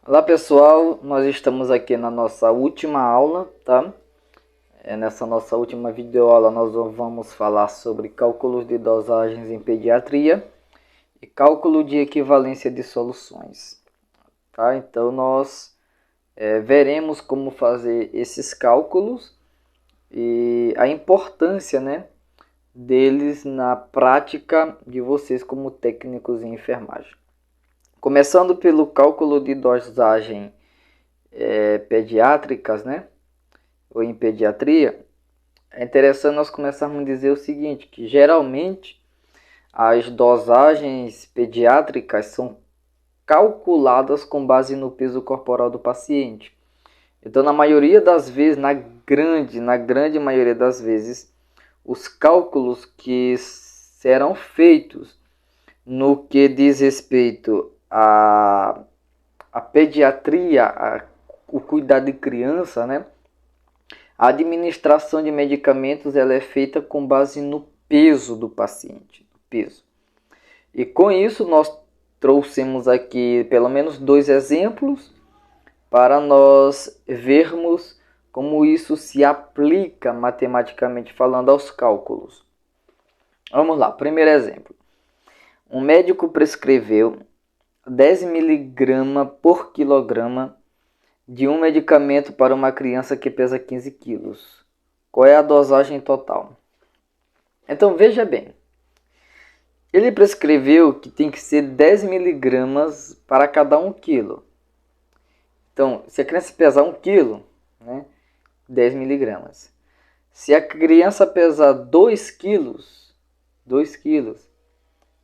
Olá pessoal, nós estamos aqui na nossa última aula, tá? Nessa nossa última videoaula nós vamos falar sobre cálculos de dosagens em pediatria e cálculo de equivalência de soluções, tá? Então nós veremos como fazer esses cálculos e a importância, né, deles na prática de vocês como técnicos em enfermagem. Começando pelo cálculo de dosagem pediátricas, né? Ou em pediatria, é interessante nós começarmos a dizer o seguinte, que geralmente as dosagens pediátricas são calculadas com base no peso corporal do paciente. Então, na maioria das vezes, na grande maioria das vezes, os cálculos que serão feitos no que diz respeito à pediatria, o cuidado de criança, né? A administração de medicamentos ela é feita com base no peso do paciente. Peso. E com isso nós trouxemos aqui pelo menos 2 exemplos para nós vermos como isso se aplica matematicamente falando aos cálculos. Vamos lá, primeiro exemplo. Um médico prescreveu 10 mg por quilograma de um medicamento para uma criança que pesa 15 quilos. Qual é a dosagem total? Então veja bem, ele prescreveu que tem que ser 10 mg para cada 1 quilo. Então, se a criança pesar 1 quilo, né, 10 mg. Se a criança pesar 2 quilos,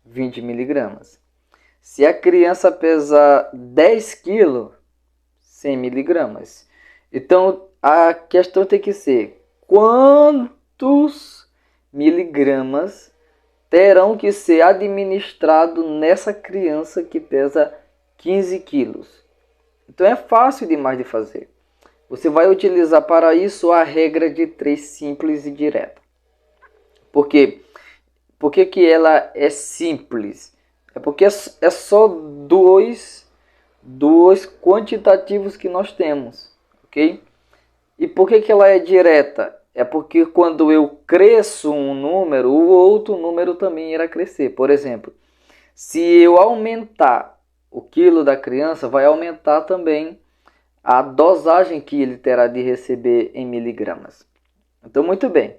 20 mg. Se a criança pesar 10 quilos, 100 mg. Então, a questão tem que ser quantos miligramas terão que ser administrados nessa criança que pesa 15 quilos. Então, é fácil demais de fazer. Você vai utilizar para isso a regra de 3 simples e direta. Por quê? Por que ela é simples? É porque é só dois quantitativos que nós temos, ok? E por que ela é direta? É porque quando eu cresço um número, o outro número também irá crescer. Por exemplo, se eu aumentar o quilo da criança, vai aumentar também a dosagem que ele terá de receber em miligramas. Então, muito bem.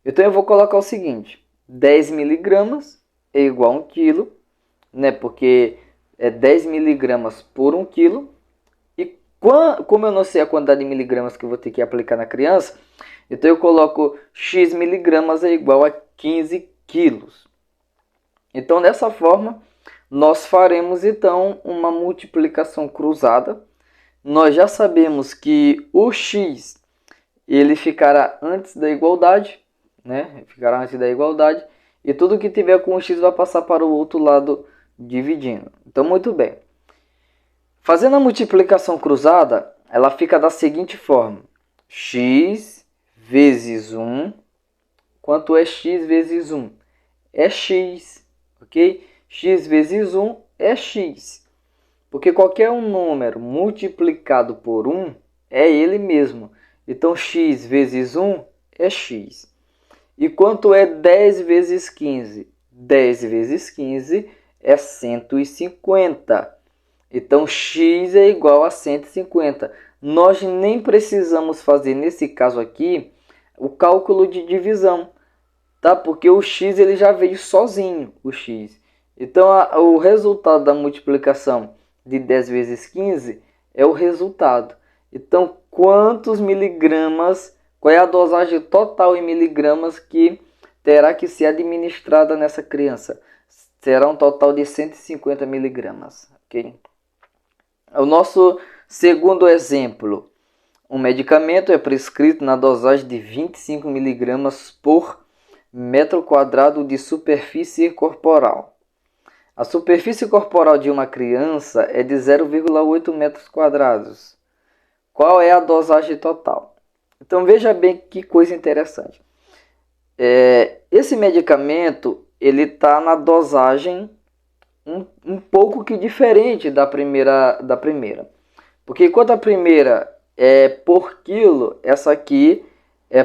Então, eu vou colocar o seguinte. 10 miligramas é igual a 1 quilo, né? Porque é 10 miligramas por 1 quilo. E como eu não sei a quantidade de miligramas que eu vou ter que aplicar na criança, então eu coloco x miligramas é igual a 15 quilos. Então, dessa forma, nós faremos então uma multiplicação cruzada. Nós já sabemos que o x ele ficará antes da igualdade, né? Ficará antes da igualdade. E tudo que tiver com o x vai passar para o outro lado dividindo. Então, muito bem. Fazendo a multiplicação cruzada, ela fica da seguinte forma. X vezes 1. Quanto é x vezes 1? É x, ok? X vezes 1 é x. Porque qualquer um número multiplicado por 1 é ele mesmo. Então, x vezes 1 é x. E quanto é 10 vezes 15? 10 vezes 15 é 150. Então, x é igual a 150. Nós nem precisamos fazer, nesse caso aqui, o cálculo de divisão, tá? Porque o x ele já veio sozinho, o x. Então, o resultado da multiplicação de 10 vezes 15 é o resultado. Então, quantos miligramas, qual é a dosagem total em miligramas que terá que ser administrada nessa criança? Será um total de 150 miligramas, ok? O nosso segundo exemplo. Um medicamento é prescrito na dosagem de 25 miligramas por metro quadrado de superfície corporal. A superfície corporal de uma criança é de 0,8 metros quadrados. Qual é a dosagem total? Então veja bem que coisa interessante. Esse medicamento ele está na dosagem um pouco que diferente da primeira. Porque enquanto a primeira é por quilo, essa aqui é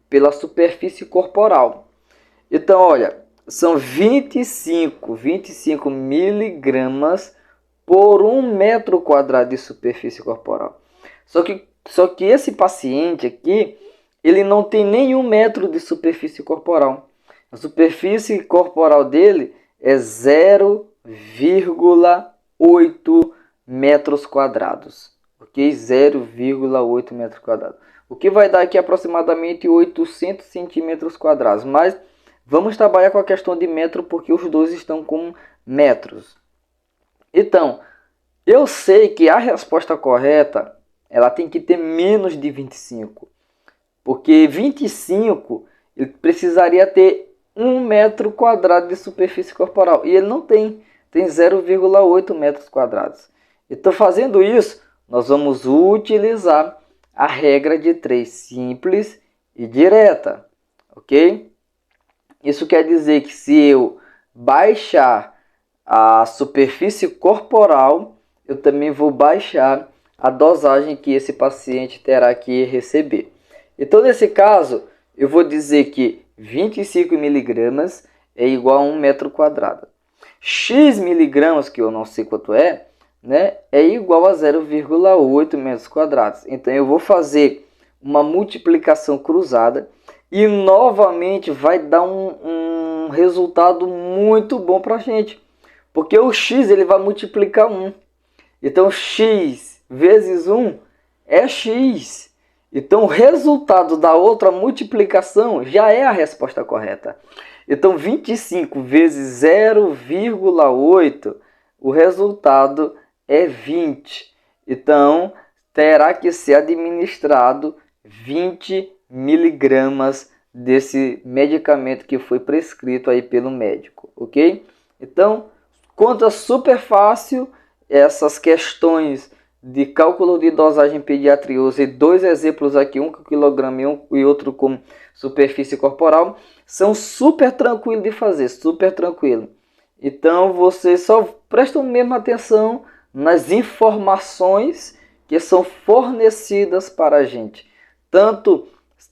pela superfície corporal. Então, olha, são 25 miligramas por 1 metro quadrado de superfície corporal. Só que esse paciente aqui, ele não tem nenhum metro de superfície corporal. A superfície corporal dele é 0,8 metros quadrados. Ok? 0,8 metros quadrados. O que vai dar aqui aproximadamente 800 centímetros quadrados. Mas vamos trabalhar com a questão de metro porque os dois estão com metros. Então, eu sei que a resposta correta ela tem que ter menos de 25. Porque 25 ele precisaria ter 1 metro quadrado de superfície corporal. E ele não tem. Tem 0,8 metros quadrados. Então, fazendo isso, nós vamos utilizar a regra de 3 simples e direta. Ok? Isso quer dizer que se eu baixar a superfície corporal, eu também vou baixar a dosagem que esse paciente terá que receber. Então, nesse caso, eu vou dizer que 25 miligramas é igual a 1 metro quadrado. X miligramas, que eu não sei quanto é, né, é igual a 0,8 metros quadrados. Então, eu vou fazer uma multiplicação cruzada e novamente vai dar um resultado muito bom para a gente. Porque o X ele vai multiplicar 1. Então, X vezes 1 é X. Então, o resultado da outra multiplicação já é a resposta correta. Então, 25 vezes 0,8, o resultado é 20. Então, terá que ser administrado 20 miligramas desse medicamento que foi prescrito aí pelo médico, ok? Então, conta super fácil essas questões de cálculo de dosagem pediatria. Eu usei dois exemplos aqui, um com quilograma e outro com superfície corporal. São super tranquilo de fazer, super tranquilo. Então, vocês só prestam mesmo atenção nas informações que são fornecidas para a gente. Tanto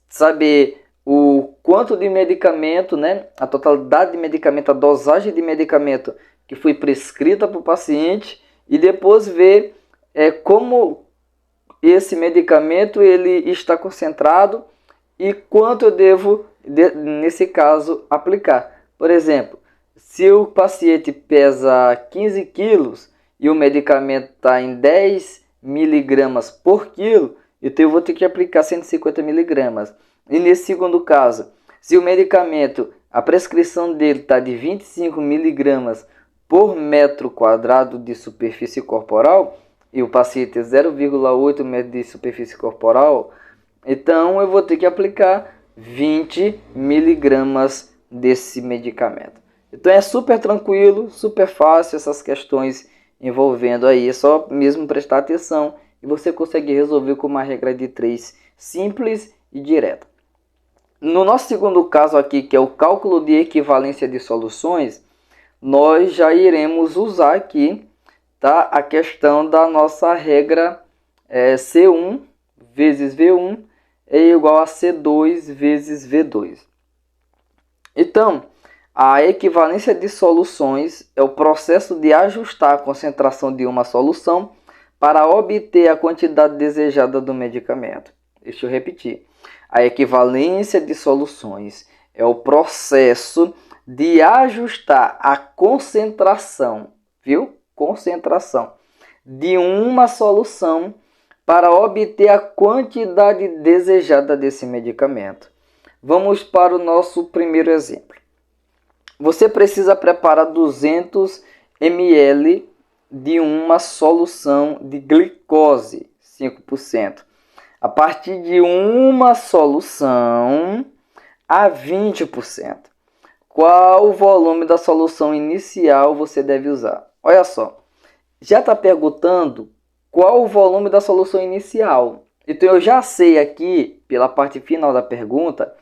saber o quanto de medicamento, né, a totalidade de medicamento, a dosagem de medicamento que foi prescrita para o paciente, e depois ver como esse medicamento ele está concentrado e quanto eu devo, nesse caso, aplicar. Por exemplo, se o paciente pesa 15 quilos e o medicamento está em 10 miligramas por quilo, então eu vou ter que aplicar 150 miligramas. E nesse segundo caso, se o medicamento, a prescrição dele está de 25 miligramas por metro quadrado de superfície corporal, e o paciente tem 0,8 metro de superfície corporal, então eu vou ter que aplicar 20 miligramas desse medicamento. Então é super tranquilo, super fácil essas questões envolvendo aí, é só mesmo prestar atenção e você consegue resolver com uma regra de 3 simples e direta. No nosso segundo caso aqui, que é o cálculo de equivalência de soluções, nós já iremos usar aqui, tá, a questão da nossa regra C1 vezes V1 é igual a C2 vezes V2. Então, a equivalência de soluções é o processo de ajustar a concentração de uma solução para obter a quantidade desejada do medicamento. Deixa eu repetir. A equivalência de soluções é o processo de ajustar a concentração, viu? Concentração de uma solução para obter a quantidade desejada desse medicamento. Vamos para o nosso primeiro exemplo. Você precisa preparar 200 ml de uma solução de glicose 5%. A partir de uma solução a 20%. Qual o volume da solução inicial você deve usar? Olha só, já está perguntando qual o volume da solução inicial. Então eu já sei aqui, pela parte final da pergunta,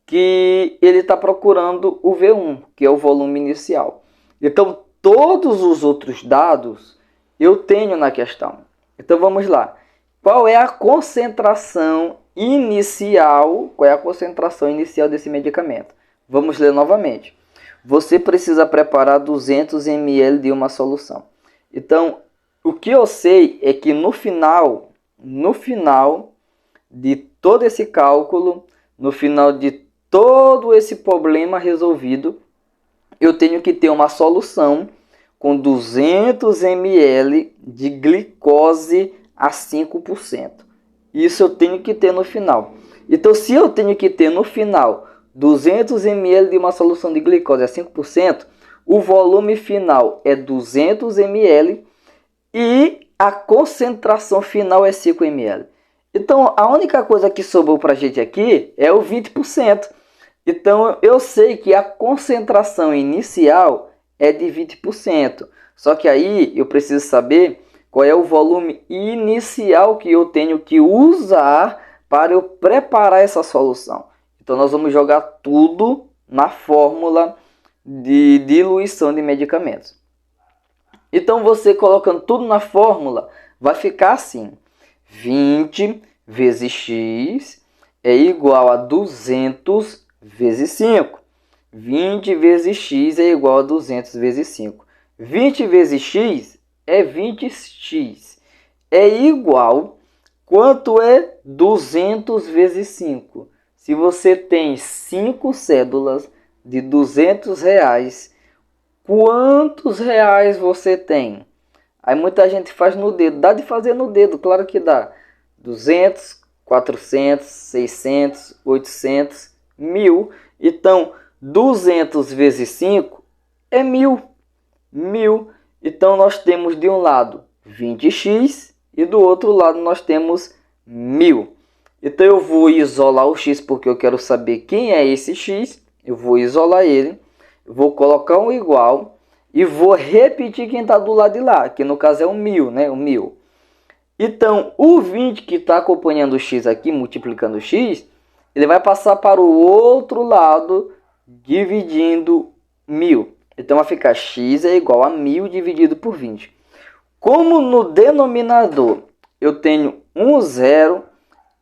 que ele está procurando o V1, que é o volume inicial. Então todos os outros dados eu tenho na questão. Então vamos lá. Qual é a concentração inicial? Qual é a concentração inicial desse medicamento? Vamos ler novamente. Você precisa preparar 200 ml de uma solução. Então, o que eu sei é que no final de todo esse cálculo, no final de todo esse problema resolvido, eu tenho que ter uma solução com 200 ml de glicose a 5%. Isso eu tenho que ter no final. Então, se eu tenho que ter no final 200 ml de uma solução de glicose a 5%, o volume final é 200 ml e a concentração final é 5 ml. Então, a única coisa que sobrou para a gente aqui é o 20%. Então, eu sei que a concentração inicial é de 20%. Só que aí eu preciso saber qual é o volume inicial que eu tenho que usar para eu preparar essa solução. Então, nós vamos jogar tudo na fórmula de diluição de medicamentos. Então, você colocando tudo na fórmula, vai ficar assim. 20 vezes x é igual a 200 vezes 5. 20 vezes x é igual a 200 vezes 5. 20 vezes x é 20x. É igual, quanto é 200 vezes 5? Se você tem 5 cédulas de R$200, quantos reais você tem? Aí muita gente faz no dedo. Dá de fazer no dedo, claro que dá. 200, 400, 600, 800, 1000. Então, 200 vezes 5 é 1000. 1000. Então, nós temos de um lado 20x e do outro lado nós temos 1000. Então, eu vou isolar o x porque eu quero saber quem é esse x. Eu vou isolar ele. Vou colocar um igual e vou repetir quem está do lado de lá, que no caso é o 1000, né? O 1000. Então, o 20 que está acompanhando o x aqui, multiplicando o x, ele vai passar para o outro lado, dividindo 1000. Então, vai ficar x é igual a 1000 dividido por 20. Como no denominador eu tenho um zero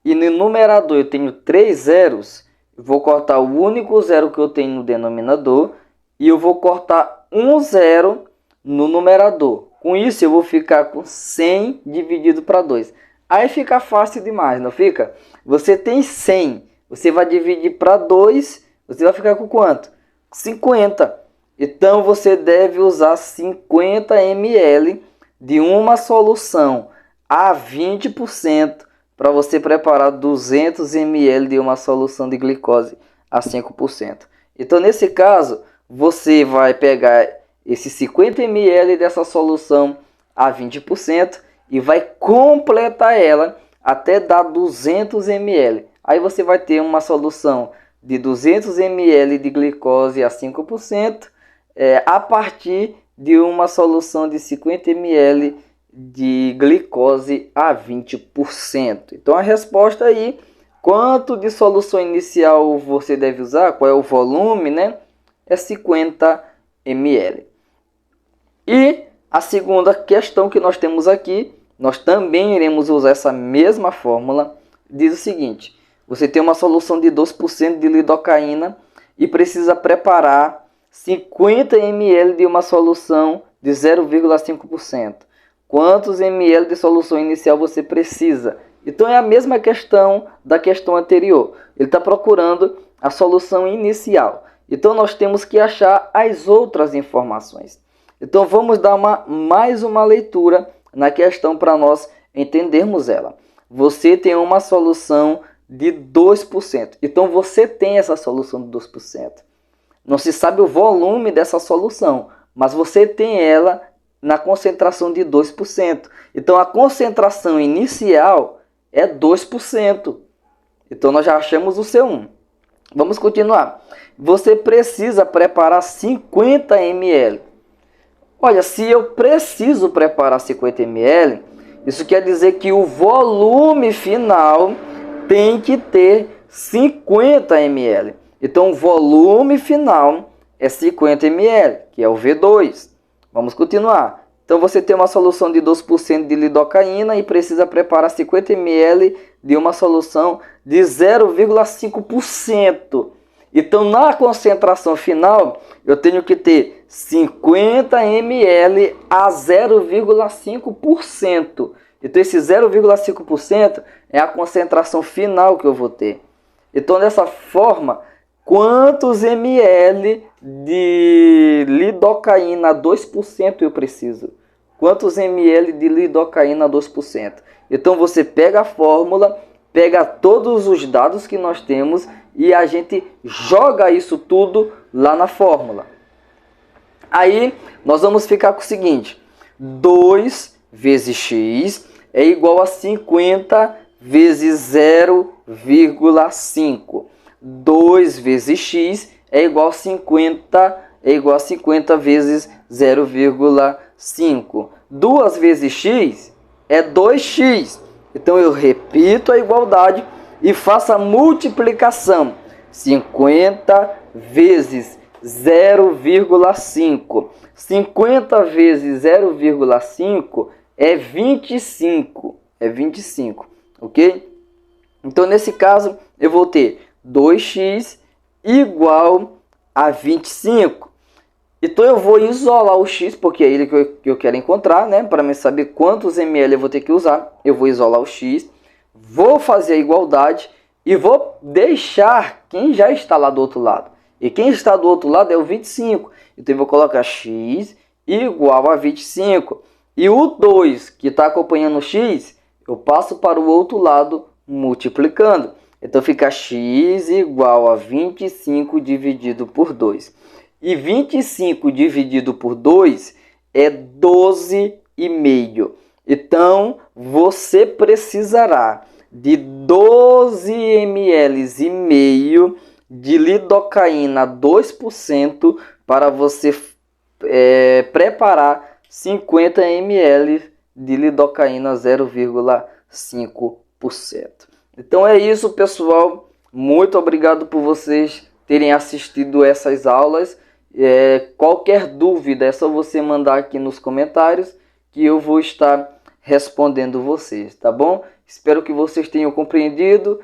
e no numerador eu tenho 3 zeros, eu vou cortar o único zero que eu tenho no denominador e eu vou cortar um zero no numerador. Com isso, eu vou ficar com 100 dividido para 2. Aí fica fácil demais, não fica? Você tem 100, você vai dividir para 2, você vai ficar com quanto? 50. Então, você deve usar 50 ml de uma solução a 20% para você preparar 200 ml de uma solução de glicose a 5%. Então, nesse caso, você vai pegar esses 50 ml dessa solução a 20% e vai completar ela até dar 200 ml. Aí você vai ter uma solução de 200 ml de glicose a 5%, a partir de uma solução de 50 ml de glicose a 20%. Então a resposta aí, quanto de solução inicial você deve usar, qual é o volume, né? É 50 ml. E a segunda questão que nós temos aqui, nós também iremos usar essa mesma fórmula, diz o seguinte: você tem uma solução de 2% de lidocaína e precisa preparar 50 ml de uma solução de 0,5%. Quantos ml de solução inicial você precisa? Então é a mesma questão da questão anterior. Ele está procurando a solução inicial. Então nós temos que achar as outras informações. Então vamos dar mais uma leitura na questão para nós entendermos ela. Você tem uma solução de 2%. Então você tem essa solução de 2%. Não se sabe o volume dessa solução, mas você tem ela na concentração de 2%. Então a concentração inicial é 2%. Então nós já achamos o C1. Vamos continuar. Você precisa preparar 50 ml. Olha, se eu preciso preparar 50 ml, isso quer dizer que o volume final tem que ter 50 ml. Então, o volume final é 50 ml, que é o V2. Vamos continuar. Então você tem uma solução de 2% de lidocaína e precisa preparar 50 ml de uma solução de 0,5%. Então na concentração final eu tenho que ter 50 ml a 0,5%. Então esse 0,5% é a concentração final que eu vou ter. Então dessa forma, quantos ml de lidocaína 2% eu preciso? Quantos ml de lidocaína 2%? Então você pega a fórmula, pega todos os dados que nós temos e a gente joga isso tudo lá na fórmula. Aí nós vamos ficar com o seguinte: 2 vezes x é igual a 50 vezes 0,5. 2 vezes x é igual a 50 vezes 0,5. 2 vezes x é 2x. Então eu repito a igualdade e faço a multiplicação. 50 vezes 0,5. 50 vezes 0,5 é 25. É 25, ok? Então nesse caso eu vou ter 2x igual a 25. Então eu vou isolar o x, porque é ele que eu quero encontrar, né? Para me saber quantos ml eu vou ter que usar, eu vou isolar o x, vou fazer a igualdade e vou deixar quem já está lá do outro lado. E quem está do outro lado é o 25. Então eu vou colocar x igual a 25. E o 2 que está acompanhando o x, eu passo para o outro lado multiplicando. Então fica x igual a 25 dividido por 2. E 25 dividido por 2 é 12,5. Então, você precisará de 12 ml e meio de lidocaína 2% para você preparar 50 ml de lidocaína 0,5%. Então é isso, pessoal. Muito obrigado por vocês terem assistido essas aulas. Qualquer dúvida é só você mandar aqui nos comentários que eu vou estar respondendo vocês, tá bom? Espero que vocês tenham compreendido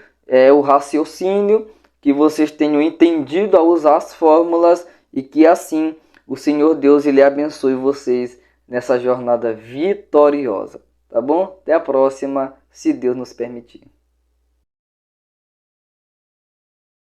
o raciocínio, que vocês tenham entendido a usar as fórmulas e que assim o Senhor Deus ele abençoe vocês nessa jornada vitoriosa, tá bom? Até a próxima, se Deus nos permitir.